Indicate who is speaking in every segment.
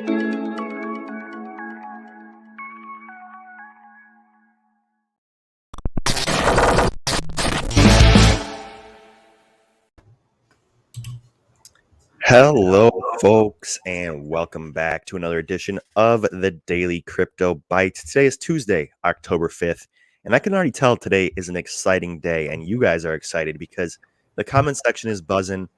Speaker 1: Hello, folks, and welcome back to another edition of the Daily Crypto Byte. Today is Tuesday, October 5th, and I can already tell today is an exciting day, and you guys are excited because the comment section is buzzing.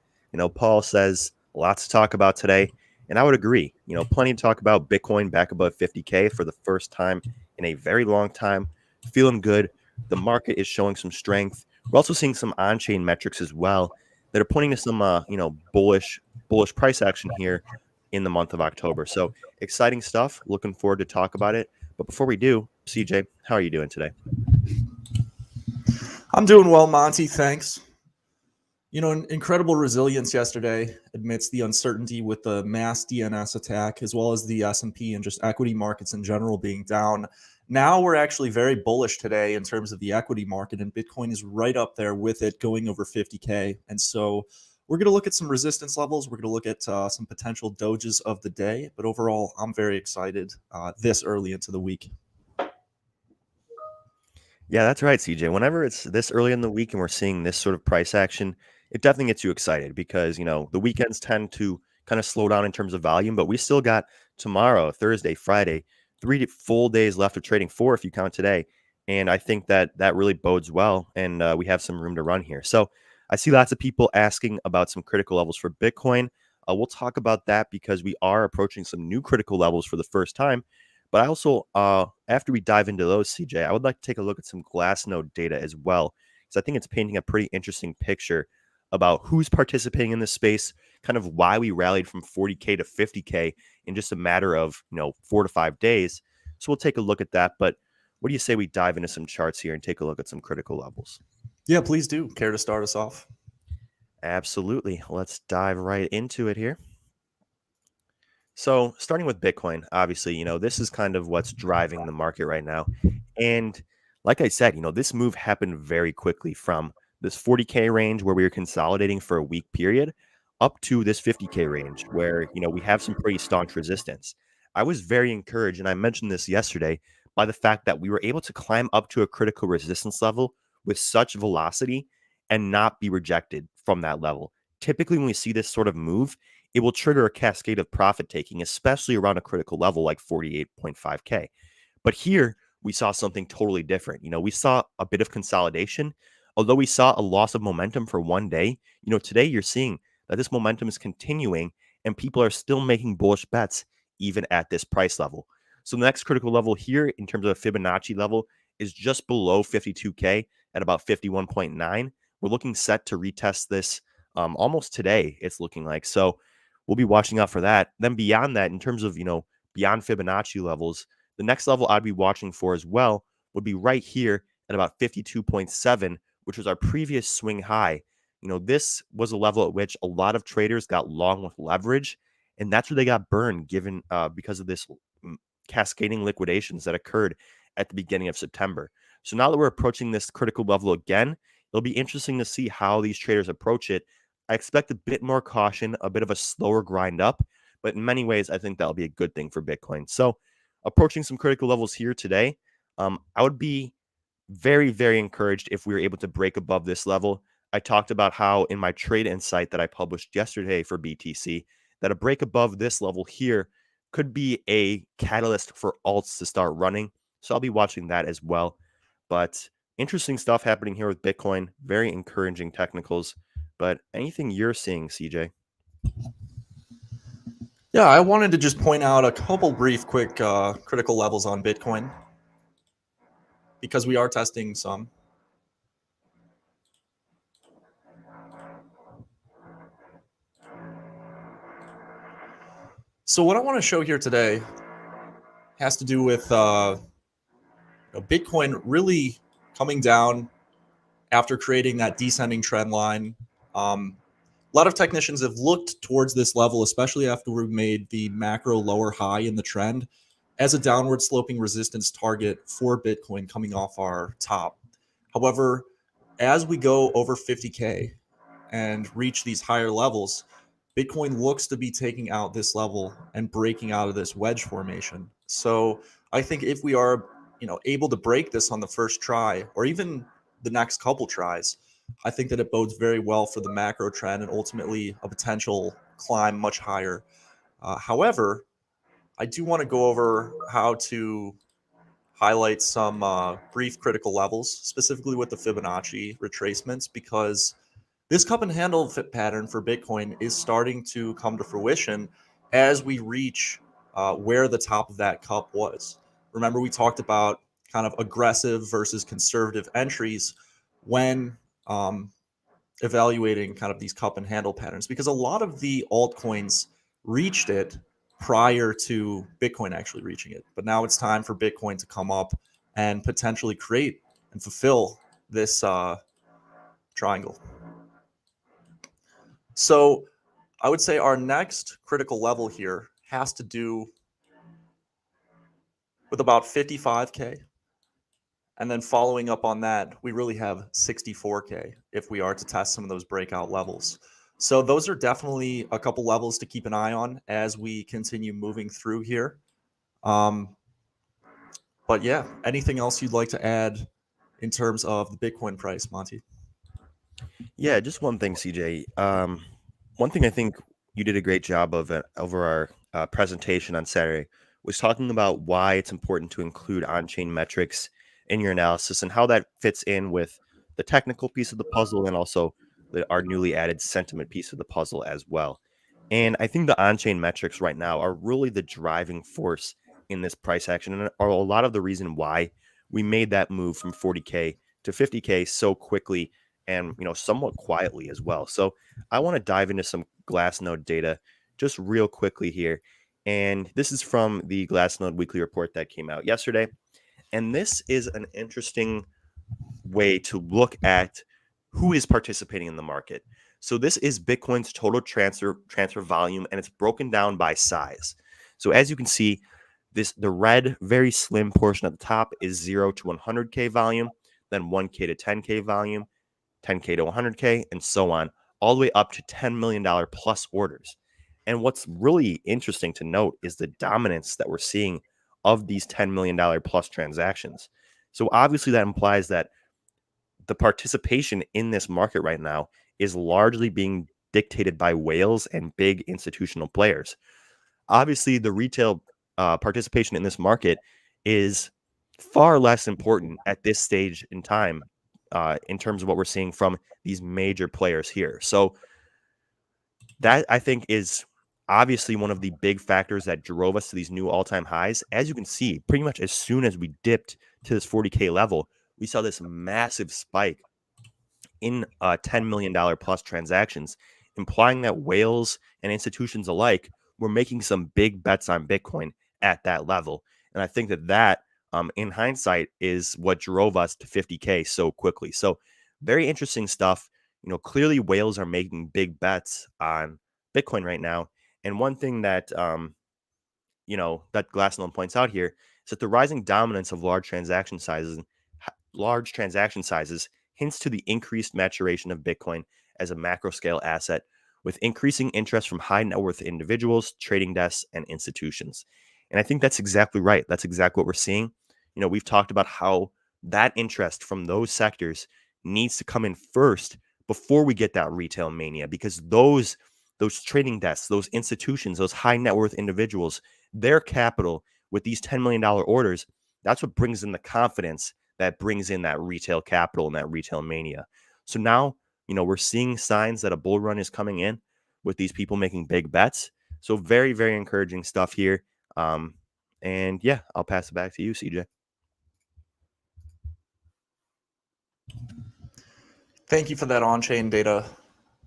Speaker 1: Paul says lots to talk about today, and I would agree. Plenty to talk about. Bitcoin back above 50K for the first time in a very long time. Feeling good. The market is showing some strength. We're also seeing some on-chain metrics as well that are pointing to some, bullish price action here in the month of October. So exciting stuff. Looking forward to talk about it. But before we do, CJ, how are you doing today?
Speaker 2: I'm doing well, Monty. Thanks. Incredible resilience yesterday amidst the uncertainty with the mass DNS attack, as well as the S&P and just equity markets in general being down. Now we're actually very bullish today in terms of the equity market, and Bitcoin is right up there with it, going over 50K. And so we're going to look at some resistance levels. We're going to look at some potential doges of the day. But overall, I'm very excited this early into the week.
Speaker 1: Yeah, that's right, CJ. Whenever it's this early in the week and we're seeing this sort of price action, it definitely gets you excited because, the weekends tend to kind of slow down in terms of volume, but we still got tomorrow, Thursday, Friday, 3 full days left of trading, 4 if you count today. And I think that really bodes well, and we have some room to run here. So I see lots of people asking about some critical levels for Bitcoin. We'll talk about that because we are approaching some new critical levels for the first time. But I also, after we dive into those, CJ, I would like to take a look at some Glassnode data as well, because I think it's painting a pretty interesting picture about who's participating in this space, kind of why we rallied from 40K to 50K in just a matter of 4 to 5 days. So we'll take a look at that. But what do you say we dive into some charts here and take a look at some critical levels?
Speaker 2: Yeah, please do. Care to start us off?
Speaker 1: Absolutely. Let's dive right into it here. So, starting with Bitcoin, obviously, this is kind of what's driving the market right now. And like I said, this move happened very quickly from this 40K range where we were consolidating for a week period up to this 50K range where, we have some pretty staunch resistance. I was very encouraged, and I mentioned this yesterday, by the fact that we were able to climb up to a critical resistance level with such velocity and not be rejected from that level. Typically, when we see this sort of move, it will trigger a cascade of profit taking, especially around a critical level like 48.5K. But here we saw something totally different. We saw a bit of consolidation, although we saw a loss of momentum for one day. Today you're seeing that this momentum is continuing and people are still making bullish bets even at this price level. So the next critical level here in terms of a Fibonacci level is just below 52K at about 51.9. We're looking set to retest this almost today, it's looking like. So we'll be watching out for that. Then beyond that, in terms of, beyond Fibonacci levels, the next level I'd be watching for as well would be right here at about 52.7, which was our previous swing high. This was a level at which a lot of traders got long with leverage, and that's where they got burned given because of this cascading liquidations that occurred at the beginning of September. So now that we're approaching this critical level again, it'll be interesting to see how these traders approach it. I expect a bit more caution, a bit of a slower grind up, but in many ways, I think that'll be a good thing for Bitcoin. So approaching some critical levels here today, I would be very, very encouraged if we were able to break above this level. I talked about how in my trade insight that I published yesterday for BTC, that a break above this level here could be a catalyst for alts to start running. So I'll be watching that as well. But interesting stuff happening here with Bitcoin, very encouraging technicals. But anything you're seeing, CJ?
Speaker 2: Yeah, I wanted to just point out a couple brief, quick critical levels on Bitcoin because we are testing some. So what I want to show here today has to do with Bitcoin really coming down after creating that descending trend line. A lot of technicians have looked towards this level, especially after we made the macro lower high in the trend, as a downward sloping resistance target for Bitcoin coming off our top. However, as we go over 50K and reach these higher levels, Bitcoin looks to be taking out this level and breaking out of this wedge formation. So I think if we are, able to break this on the first try or even the next couple tries, I think that it bodes very well for the macro trend and ultimately a potential climb much higher. However, I do want to go over how to highlight some brief critical levels, specifically with the Fibonacci retracements, because this cup and handle fit pattern for Bitcoin is starting to come to fruition as we reach where the top of that cup was. Remember, we talked about kind of aggressive versus conservative entries when evaluating kind of these cup and handle patterns, because a lot of the altcoins reached it prior to Bitcoin actually reaching it. But now it's time for Bitcoin to come up and potentially create and fulfill this triangle. So I would say our next critical level here has to do with about 55K. And then following up on that, we really have 64K if we are to test some of those breakout levels. So those are definitely a couple levels to keep an eye on as we continue moving through here. But yeah, anything else you'd like to add in terms of the Bitcoin price, Monty?
Speaker 1: Yeah, just one thing, CJ. One thing I think you did a great job of over our presentation on Saturday was talking about why it's important to include on-chain metrics in your analysis and how that fits in with the technical piece of the puzzle and also our newly added sentiment piece of the puzzle as well. And I think the on-chain metrics right now are really the driving force in this price action and are a lot of the reason why we made that move from 40K to 50K so quickly and somewhat quietly as well. So I want to dive into some Glassnode data just real quickly here. And this is from the Glassnode weekly report that came out yesterday. And this is an interesting way to look at who is participating in the market. So this is Bitcoin's total transfer volume, and it's broken down by size. So as you can see, the red, very slim portion at the top is 0 to 100K volume, then 1K to 10K volume, 10K to 100K, and so on, all the way up to $10 million plus orders. And what's really interesting to note is the dominance that we're seeing of these $10 million plus transactions. So obviously that implies that the participation in this market right now is largely being dictated by whales and big institutional players. Obviously, the retail participation in this market is far less important at this stage in time in terms of what we're seeing from these major players here. So that I think is obviously one of the big factors that drove us to these new all-time highs. As you can see, pretty much as soon as we dipped to this 40K level, we saw this massive spike in $10 million plus transactions, implying that whales and institutions alike were making some big bets on Bitcoin at that level. And I think that in hindsight, is what drove us to 50K so quickly. So very interesting stuff. Clearly whales are making big bets on Bitcoin right now. And one thing that, that Glassnode points out here is that the rising dominance of large transaction sizes hints to the increased maturation of Bitcoin as a macro scale asset, with increasing interest from high net worth individuals, trading desks, and institutions. And I think that's exactly right. That's exactly what we're seeing. We've talked about how that interest from those sectors needs to come in first before we get that retail mania, because those trading desks, those institutions, those high net worth individuals, their capital with these $10 million orders, that's what brings in the confidence that brings in that retail capital and that retail mania. So now, we're seeing signs that a bull run is coming in with these people making big bets. So very, very encouraging stuff here. And yeah, I'll pass it back to you, CJ.
Speaker 2: Thank you for that on-chain data,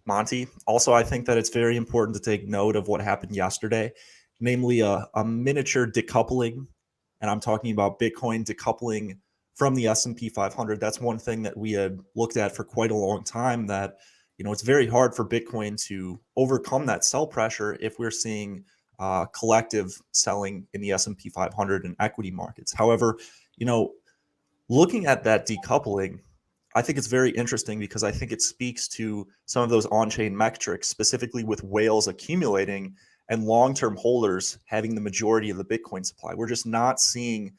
Speaker 2: Monty. Also, I think that it's very important to take note of what happened yesterday, namely a miniature decoupling. And I'm talking about Bitcoin decoupling from the S&P 500. That's one thing that we had looked at for quite a long time, that it's very hard for Bitcoin to overcome that sell pressure if we're seeing collective selling in the S&P 500 and equity markets. However, looking at that decoupling, I think it's very interesting because I think it speaks to some of those on-chain metrics, specifically with whales accumulating and long-term holders having the majority of the Bitcoin supply. We're just not seeing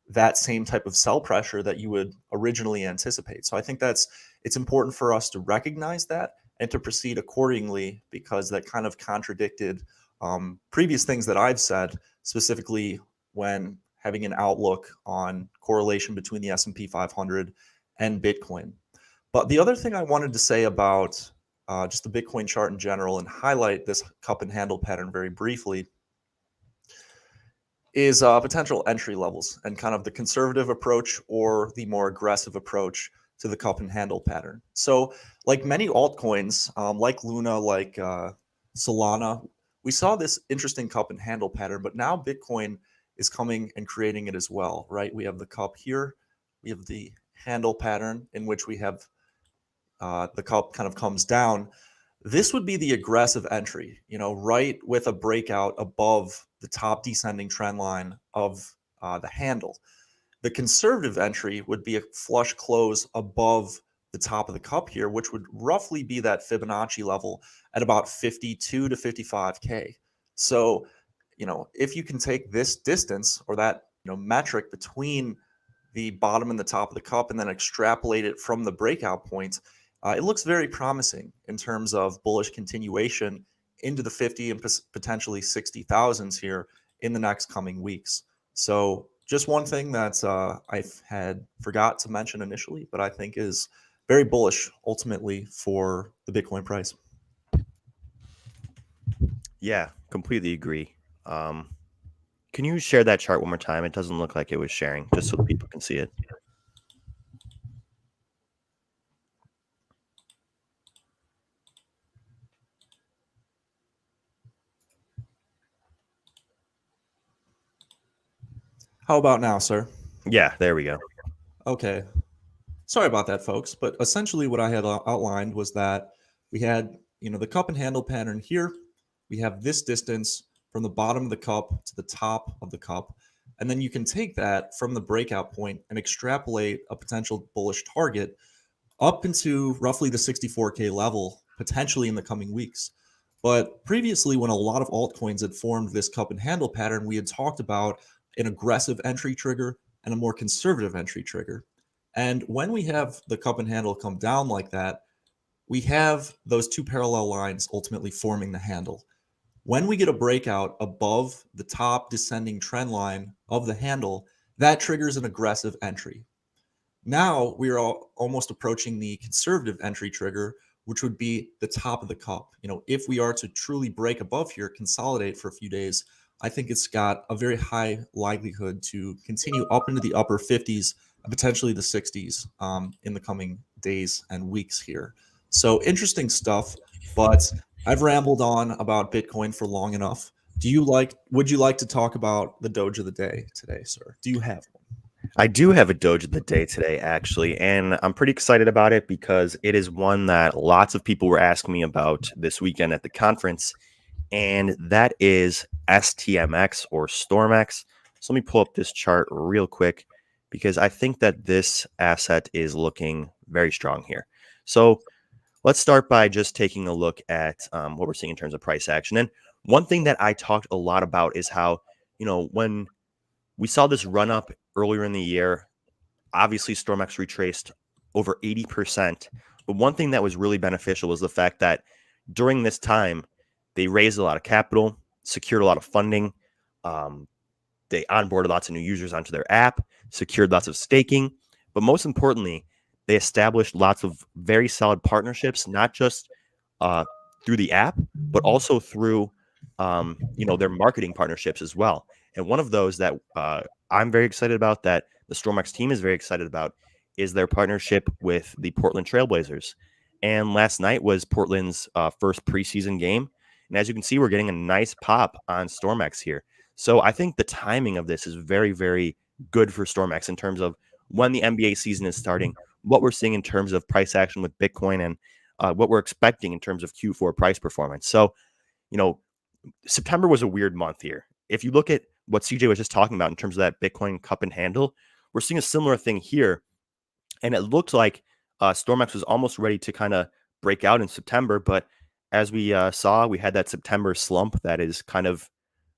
Speaker 2: that same type of sell pressure that you would originally anticipate. So I think it's important for us to recognize that and to proceed accordingly, because that kind of contradicted previous things that I've said, specifically when having an outlook on correlation between the S&P 500 and Bitcoin. But the other thing I wanted to say about just the Bitcoin chart in general and highlight this cup and handle pattern very briefly is potential entry levels and kind of the conservative approach or the more aggressive approach to the cup and handle pattern. So like many altcoins, like Luna, like Solana, we saw this interesting cup and handle pattern, but now Bitcoin is coming and creating it as well, right? We have the cup here, we have the handle pattern in which we have the cup kind of comes down. This would be the aggressive entry, right with a breakout above the top descending trend line of the handle. The conservative entry would be a flush close above the top of the cup here, which would roughly be that Fibonacci level at about 52 to 55K. So, if you can take this distance or that, metric between the bottom and the top of the cup and then extrapolate it from the breakout point, it looks very promising in terms of bullish continuation into the 50 and potentially 60,000s here in the next coming weeks. So just one thing that I had forgot to mention initially, but I think is very bullish ultimately for the Bitcoin price.
Speaker 1: Yeah, completely agree. Can you share that chart one more time? It doesn't look like it was sharing, just so people can see it.
Speaker 2: How about now, sir?
Speaker 1: Yeah, there we go.
Speaker 2: Okay. Sorry about that, folks. But essentially what I had outlined was that we had, the cup and handle pattern here. We have this distance from the bottom of the cup to the top of the cup. And then you can take that from the breakout point and extrapolate a potential bullish target up into roughly the 64K level, potentially in the coming weeks. But previously, when a lot of altcoins had formed this cup and handle pattern, we had talked about an aggressive entry trigger and a more conservative entry trigger. And when we have the cup and handle come down like that, we have those two parallel lines ultimately forming the handle. When we get a breakout above the top descending trend line of the handle, that triggers an aggressive entry. Now we are almost approaching the conservative entry trigger, which would be the top of the cup. If we are to truly break above here, consolidate for a few days, I think it's got a very high likelihood to continue up into the upper 50s and potentially the 60s in the coming days and weeks here. So interesting stuff, but I've rambled on about Bitcoin for long enough. Would you like to talk about the Doge of the day today, sir? Do you have one?
Speaker 1: I do have a Doge of the day today, actually, and I'm pretty excited about it because it is one that lots of people were asking me about this weekend at the conference, and that is STMX or StormX. So let me pull up this chart real quick because I think that this asset is looking very strong here. So let's start by just taking a look at what we're seeing in terms of price action. And one thing that I talked a lot about is how, when we saw this run up earlier in the year, obviously StormX retraced over 80%. But one thing that was really beneficial was the fact that during this time, they raised a lot of capital, secured a lot of funding. They onboarded lots of new users onto their app, secured lots of staking. But most importantly, they established lots of very solid partnerships, not just through the app, but also through their marketing partnerships as well. And one of those that I'm very excited about, that the StormX team is very excited about, is their partnership with the Portland Trailblazers. And last night was Portland's first preseason game. And as you can see, we're getting a nice pop on StormX here. So I think the timing of this is very, very good for StormX in terms of when the NBA season is starting, what we're seeing in terms of price action with Bitcoin, and what we're expecting in terms of Q4 price performance. So, September was a weird month here. If you look at what CJ was just talking about in terms of that Bitcoin cup and handle, we're seeing a similar thing here. And it looked like StormX was almost ready to kind of break out in September, but as we saw, we had that September slump that is kind of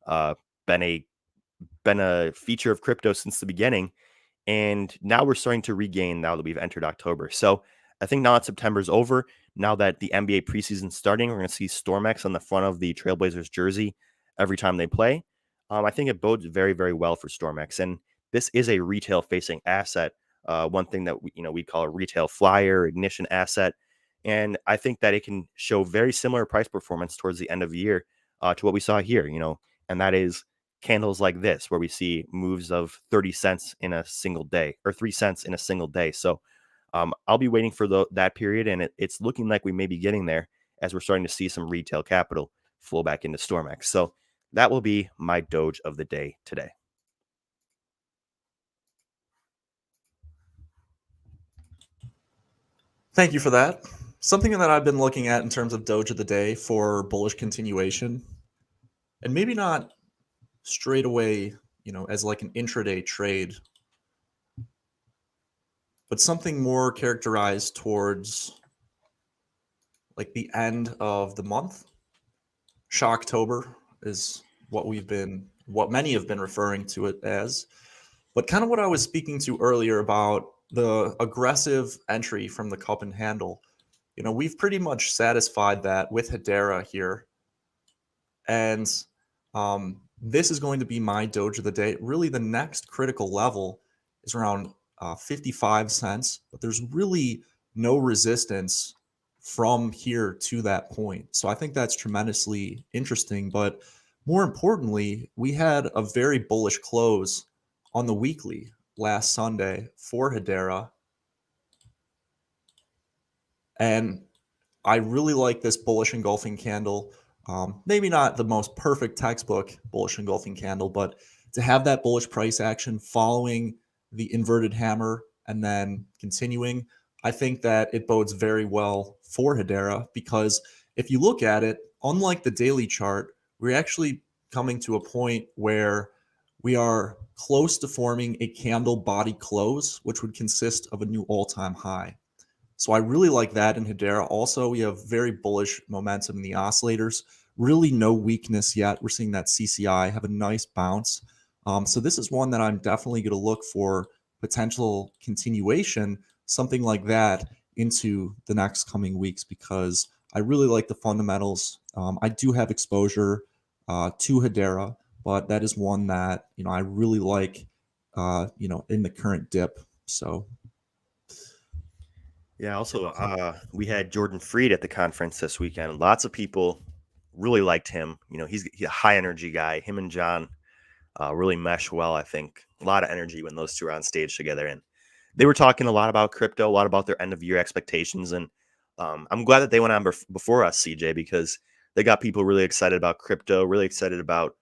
Speaker 1: uh, been a feature of crypto since the beginning, and now we're starting to regain now that we've entered October. So I think now that September's over, now that the NBA preseason's starting, we're going to see StormX on the front of the Trailblazers jersey every time they play. I think it bodes very, very well for StormX, and this is a retail-facing asset. One thing that we call a retail flyer ignition asset, and I think that it can show very similar price performance towards the end of the year to what we saw here. And that is candles like this, where we see moves of 30 cents in a single day or 3 cents in a single day. So I'll be waiting for that period, and it's looking like we may be getting there as we're starting to see some retail capital flow back into StormX. So that will be my Doge of the day today.
Speaker 2: Thank you for that. Something that I've been looking at in terms of Doge of the day for bullish continuation, and maybe not straight away, as like an intraday trade, but something more characterized towards like the end of the month. Shocktober is what many have been referring to it as. But kind of what I was speaking to earlier about the aggressive entry from the cup and handle, we've pretty much satisfied that with Hedera here. And this is going to be my Doge of the day. Really, the next critical level is around 55 cents, but there's really no resistance from here to that point. So I think that's tremendously interesting. But more importantly, we had a very bullish close on the weekly last Sunday for Hedera. And I really like this bullish engulfing candle. Maybe not the most perfect textbook bullish engulfing candle, but to have that bullish price action following the inverted hammer and then continuing, I think that it bodes very well for Hedera, because if you look at it, unlike the daily chart, we're actually coming to a point where we are close to forming a candle body close, which would consist of a new all-time high. So I really like that in Hedera. Also, we have very bullish momentum in the oscillators. Really no weakness yet. We're seeing that CCI have a nice bounce. So this is one that I'm definitely going to look for potential continuation, something like that, into the next coming weeks, because I really like the fundamentals. I do have exposure to Hedera, but that is one that I really like in the current dip. So
Speaker 1: Yeah, also, we had Jordan Freed at the conference this weekend. Lots of people really liked him. He's a high energy guy. Him and Jon really mesh well, I think. A lot of energy when those two are on stage together. And they were talking a lot about crypto, a lot about their end of year expectations. And I'm glad that they went on before us, CJ, because they got people really excited about crypto, really excited about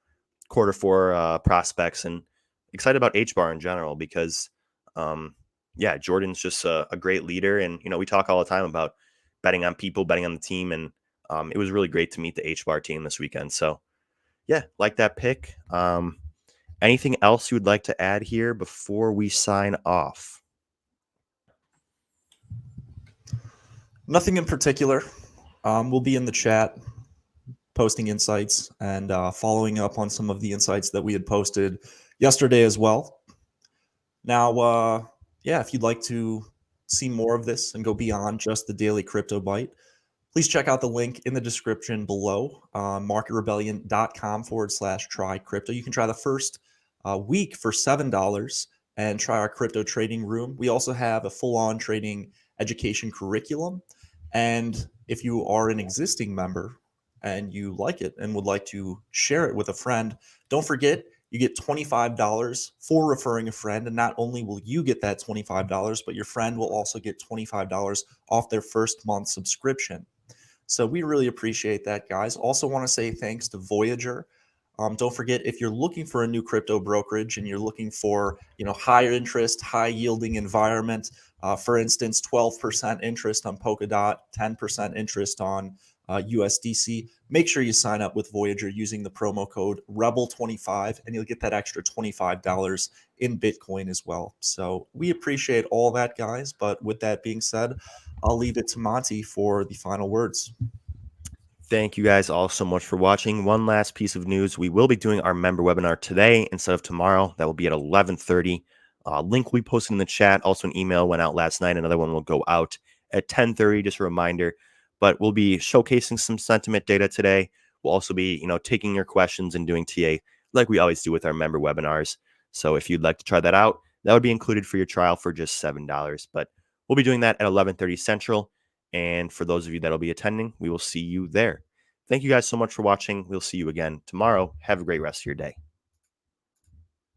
Speaker 1: quarter four prospects, and excited about HBAR in general, because yeah, Jordan's just a great leader. And, we talk all the time about betting on people, betting on the team. And it was really great to meet the HBAR team this weekend. So, yeah, like that pick. Anything else you would like to add here before we sign off?
Speaker 2: nothing in particular. We'll be in the chat posting insights and following up on some of the insights that we had posted yesterday as well. Now, yeah, if you'd like to see more of this and go beyond just the Daily Crypto Byte, please check out the link in the description below, marketrebellion.com/try crypto. You can try the first week for $7 and try our crypto trading room. We also have a full-on trading education curriculum. And if you are an existing member and you like it and would like to share it with a friend, don't forget you get $25 for referring a friend. And not only will you get that $25, but your friend will also get $25 off their first month subscription. So we really appreciate that, guys. Also want to say thanks to Voyager. Don't forget, if you're looking for a new crypto brokerage and you're looking for higher interest, high yielding environment, for instance, 12% interest on Polkadot, 10% interest on USDC. Make sure you sign up with Voyager using the promo code REBEL25, and you'll get that extra $25 in Bitcoin as well. So we appreciate all that, guys. But with that being said, I'll leave it to Monty for the final words.
Speaker 1: Thank you guys all so much for watching. One last piece of news. We will be doing our member webinar today instead of tomorrow. That will be at 11:30. Link we posted in the chat. Also, an email went out last night. Another one will go out at 10:30. Just a reminder. But we'll be showcasing some sentiment data today. We'll also be, taking your questions and doing TA like we always do with our member webinars. So if you'd like to try that out, that would be included for your trial for just $7. But we'll be doing that at 11:30 Central. And for those of you that will be attending, we will see you there. Thank you guys so much for watching. We'll see you again tomorrow. Have a great rest of your day.